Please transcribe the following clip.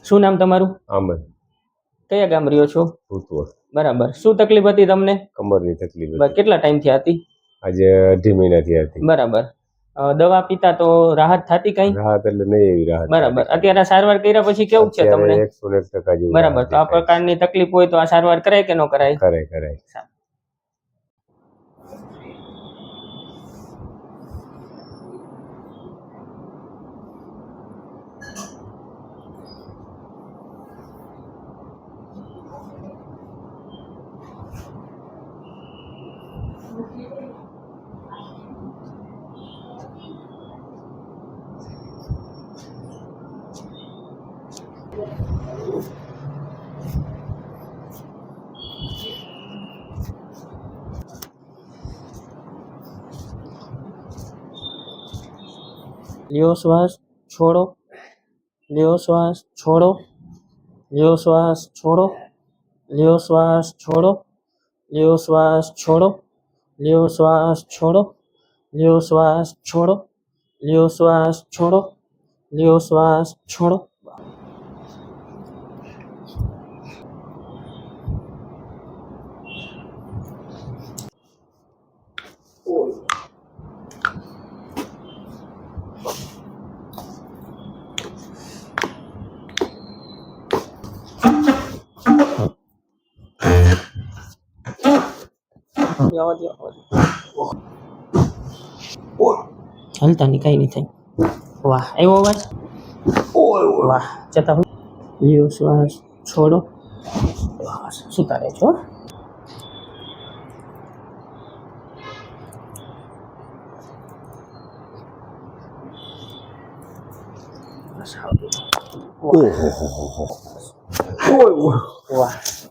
શું નામ તમારું? આમદ. કયા ગામ રહ્યો છો? ભૂતવળ. બરાબર. શું તકલીફ હતી તમને? કમરની તકલીફ હતી. કેટલા ટાઈમથી હતી? આજે 2.5 મહિનાથી હતી. બરાબર. દવા પીતા તો રાહત થતી કઈ? રાહત એટલે નહીં એવી રાહત. બરાબર. અત્યારે સારવાર કર્યા પછી કેવું છે તમને? 101% જેવું. બરાબર. તો આ પ્રકારની તકલીફ હોય તો આ સારવાર કરાય કે ન કરાય? કરાય. લ્યો શ્વાસ, છોડો. લ્યો શ્વાસ, છોડો. લ્યો શ્વાસ, છોડો. લ્યો શ્વાસ, છોડો. લ્યો શ્વાસ, છોડો. લ્યો શ્વાસ, છોડો. લ્યો શ્વાસ, છોડો. લ્યો શ્વાસ, છોડો. લ્યો શ્વાસ, છોડો. હાલતા ની કઈ નહીં થાય. વાહ, આવ્યો અવાજ? વાહ, જતા લ્યો શ્વાસ, છોડો. સુતા રહેજો. વાહ.